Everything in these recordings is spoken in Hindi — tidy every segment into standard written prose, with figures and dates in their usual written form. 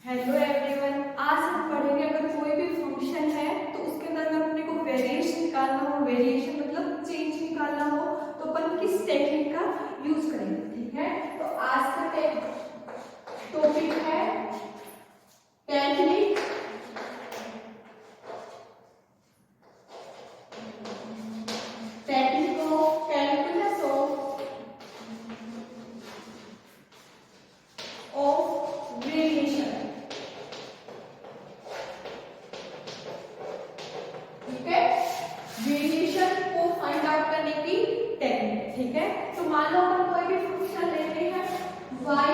हेलो एवरीवन, आज हम पढ़ेंगे अगर कोई भी फंक्शन है तो उसके अंदर अगर अपने को वेरिएशन निकालना हो, वेरिएशन मतलब चेंज निकालना हो, तो अपन किस टेक्निक का यूज करेंगे। ठीक है, तो आज का टॉपिक है technique of calculus of variation. Variation को फाइंड आउट करने की टेक्निक। ठीक है, तो मान लो अपन कोई भी फंक्शन लेते हैं y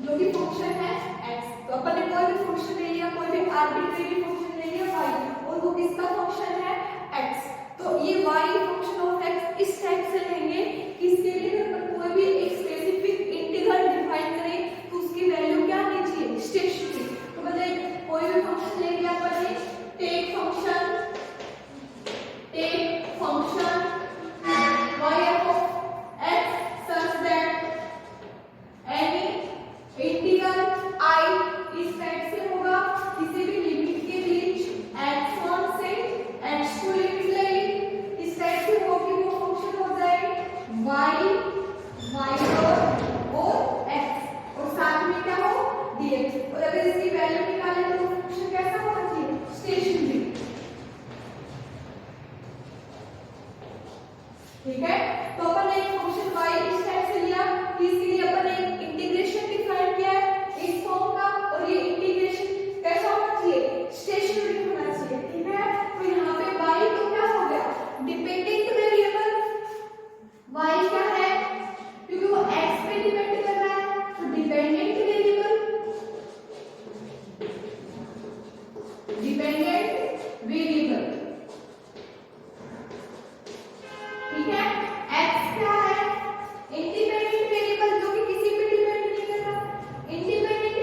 जो कि फंक्शन है x, तो अपन ने कोई भी फंक्शन ले लिया, कोई भी आर्बिट्रेरी फंक्शन ले लिया y और वो किसका फंक्शन है x, तो ये y फंक्शन ऑफ x इस टाइप से लेंगे कि इसके लिए अपन कोई भी एक स्पेसिफिक इंटीग्रल डिफाइन करें तो उसकी वैल्यू क्या आनी चाहिए, स्टेशनरी। तो मतलब कोई भी फंक्शन ले लिया अपन ने, take function y of x such that any integral I इस टाइप से होगा, किसी भी लिमिट के बीच x1 से x2 लिमिट ले ली, इस टाइप से हो कि वो फंक्शन हो जाए y और x और साथ में क्या हो dx, और अगर इसकी वैल्यू निकालें तो फंक्शन कैसा होना चाहिए, स्टेशनरी। ठीक है, तो अपन ने एक फंक्शन y इस टाइप से लिया कि इसके लिए अपन ने एक इंटीग्रेशन डिफाइन किया है इस फॉर्म का, और ये इंटीग्रेशन कैसा होना चाहिए, स्टेशनरी होना चाहिए। ठीक है, तो यहाँ पे y तो क्या हो गया, डिपेंडेंट वेरिएबल y क्या है, क्योंकि वो x पे डिपेंड कर रहा है, तो डिपेंडेंट वेरिएबल ठीक है, x क्या है, इंडिपेंडेंट वेरिएबल जो कि किसी पे डिपेंड नहीं कर रहा, इंडिपेंडेंट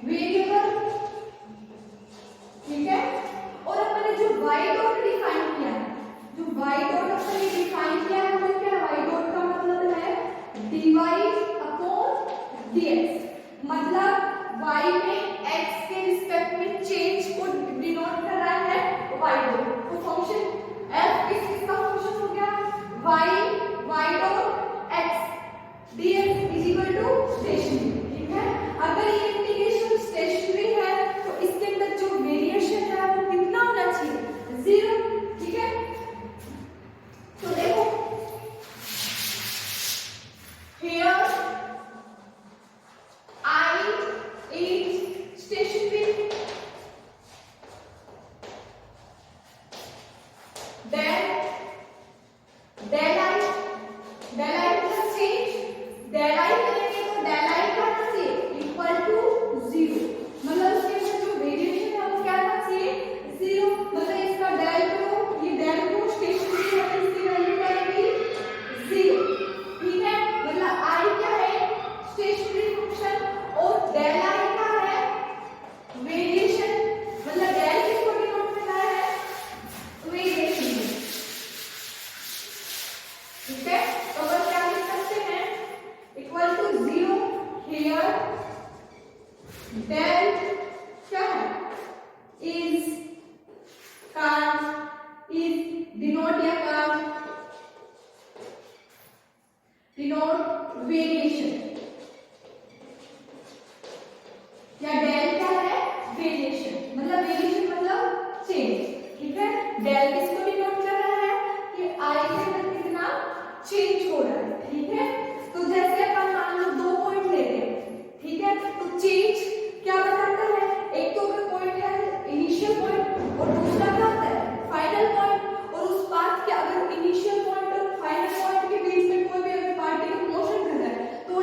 वेरिएबल ठीक है। और अपन ने जो y डॉट डिफाइन किया है, जो y डॉट अपन ने डिफाइन किया है वो क्या है, y डॉट का मतलब है dy अपॉन dx, मतलब y में x के रिस्पेक्ट में चेंज को डिनोट कर रहा है y डॉट, तो फंक्शन f किसका फंक्शन हो गया, y dot x dx is equal to stationary. ठीक है, अगर ये इंटीग्रेशन स्टेशनरी है तो इसके अंदर जो वेरिएशन है वो कितना होना चाहिए, 0। ठीक है, तो देखो here I is stationary, then del I plus change, del I करेंगे तो del I क्या आना चाहिए, इक्वल टू 0, मतलब इसके अंदर जो वेरिएशन है वो क्या आना चाहिए, 0, मतलब इसका del को, ये del को स्टेशनरी है तो इसकी वैल्यू क्या आएगी, 0। ठीक है, मतलब I क्या है, स्टेशनरी फंक्शन, और del I क्या है, वेरिएशन, मतलब del किसको डिनोट कर रहा है, वेरिएशन। ठीक है, तो अपन क्या लिख सकते हैं, इक्वल टू 0 हियर del क्या है, इज डिनोट या डिनोट वेरिएशन, या del क्या है, वेरिएशन, मतलब वेरिएशन मतलब चेंज। ठीक है, del किसको डिनोट कर रहा है कि I के अंदर कितना चेंज हो रहा है। ठीक है, तो जैसे अपन मान लो 2 पॉइंट ले रहे हैं, ठीक है, तो चेंज क्या बताता है, एक तो अगर पॉइंट है इनिशियल पॉइंट और दूसरा क्या होता है फाइनल पॉइंट, और उस पाथ के अगर इनिशियल पॉइंट और फाइनल पॉइंट के बीच में कोई भी अगर पार्टिकल मोशन कर रहा है तो वो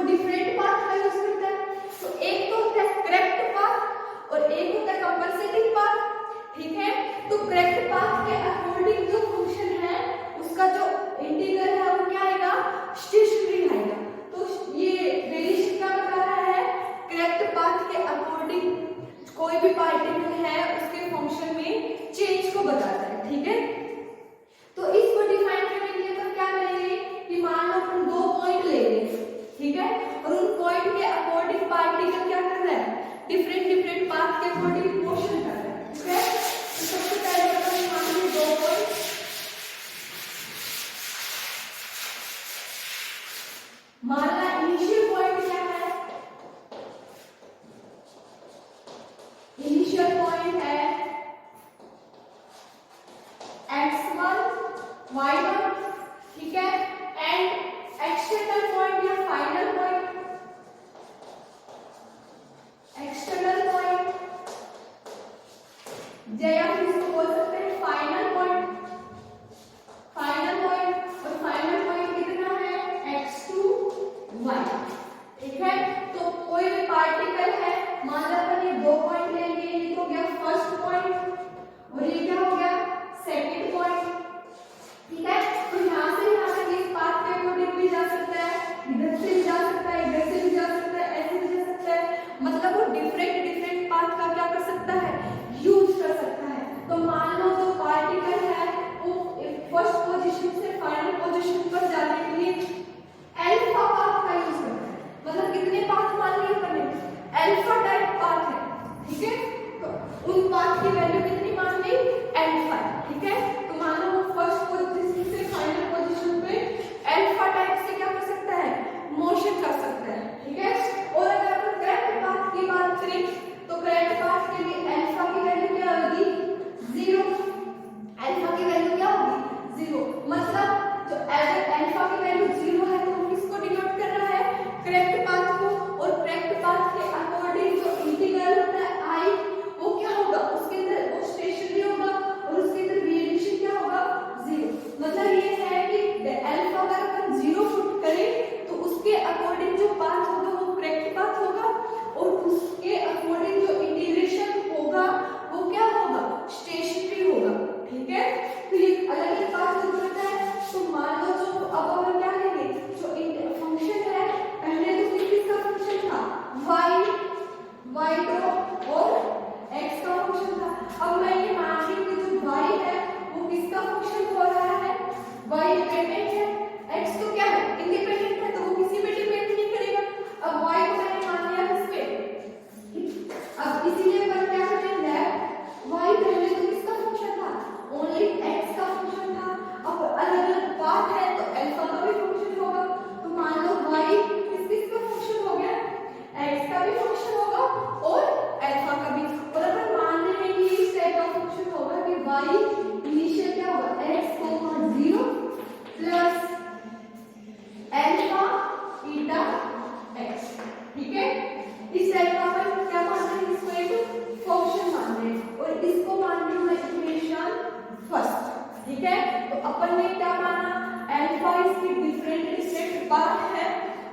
ठीक है। तो अपन ने क्या माना, अल्फा इसकी डिफरेंट पार्ट है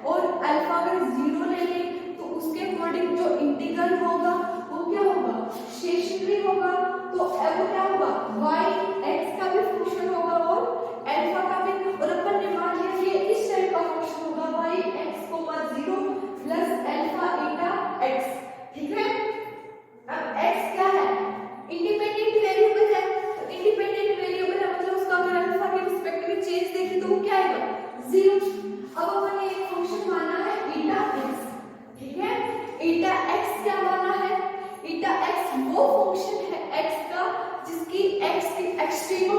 और अल्फा अगर 0 ले ले तो उसके अकॉर्डिंग जो इंटीग्रल होगा वो क्या होगा, स्टेशनरी होगा। तो अब क्या होगा, y x का भी फंक्शन होगा और अल्फा का भी। और अपन ने मान लिया कि इस टाइप का फंक्शन होगा y x 0 plus alpha eta x, ठीक है। अब x क्या है, इंडिपेंडेंट वेरिएबल है। तो इंडिपेंडेंट वेरिएबल है मतलब उसका अगर अल्फा के रिस्पेक्ट में चेंज देखें तो वो क्या आएगा, 0। अब अपन ने एक फंक्शन माना है eta x, ठीक है। eta x क्या माना है, eta x वो फंक्शन है x का जिसकी x की एक्सट्रीमम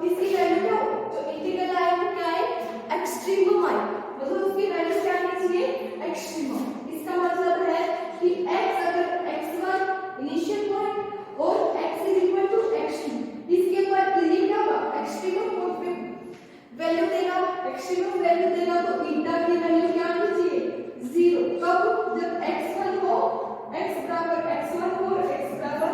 इसकी वैल्यू क्या हो, जो इंटीग्रल आए वो क्या है, एक्सट्रीमम आए, मतलब उसकी वैल्यू क्या आनी चाहिए, एक्सट्रीमम। इसका मतलब है कि x अगर x1 इनिशियल पॉइंट और x x2 इसके ऊपर ये क्या होगा, एक्सट्रीमम पॉइंट पे वैल्यू देगा, एक्सट्रीमम वैल्यू देगा। तो eta की वैल्यू क्या आनी चाहिए, 0। कब, जब x1 हो x बराबर x1 हो और x बराबर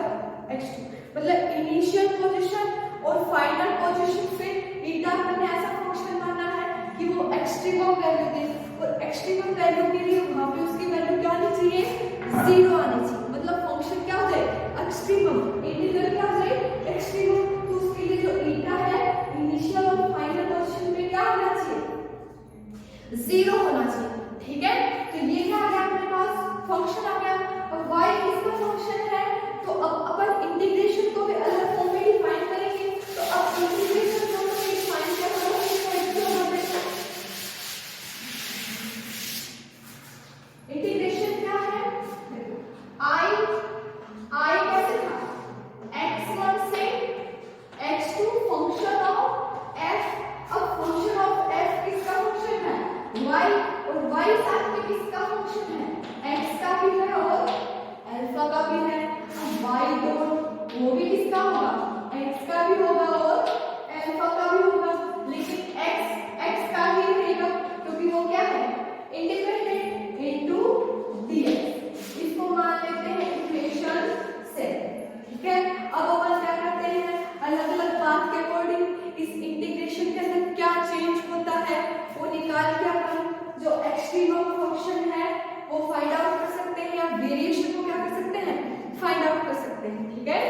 x2, मतलब इनिशियल पोजीशन और फाइनल पोजीशन पे eta ने ऐसा फंक्शन माना है कि वो एक्सट्रीमम वैल्यू दे, और एक्सट्रीमम वैल्यू के लिए वहां पे उसकी वैल्यू क्या आनी चाहिए, 0 आनी चाहिए। मतलब फंक्शन क्या हो जाए, एक्सट्रीमम, इंटीग्रल क्या हो जाए, एक्सट्रीमम। तो उसके लिए जो eta है इनिशियल और फाइनल पोजीशन पे क्या होना चाहिए, 0 होना चाहिए, ठीक है। तो ये क्या आ गया अपने पास, फंक्शन आ गया। अब y इसका फंक्शन है तो अब अपन इंटीग्रेशन को भी अलग फॉर्म में डिफाइन करेंगे। तो अब इंटीग्रेशन को डिफाइन क्या करोगे, इंटीग्रेशन क्या है, I कैसे था, x1 से x2 फंक्शन ऑफ f। अब फंक्शन ऑफ f किसका फंक्शन है, y, और y साथ में किसका फंक्शन है, x का भी है और अल्फा का भी है। अब y डॉट वो भी किसका होगा, x का भी होगा और अल्फा का भी होगा, लेकिन x का ही रहेगा क्योंकि वो क्या है, इंडिपेंडेंट इनटू dx। इसको मान लेते हैं इक्वेशन से, ठीक है। अब अपन क्या करते हैं, अलग अलग बात के अकॉर्डिंग इस इंटीग्रेशन के अंदर क्या चेंज होता है वो निकाल के अपन जो एक्सट्रीमम फंक्शन है वो फाइंड आउट कर सकते हैं, या वेरिएशन को क्या कर सकते हैं, फाइंड आउट कर सकते हैं, ठीक है।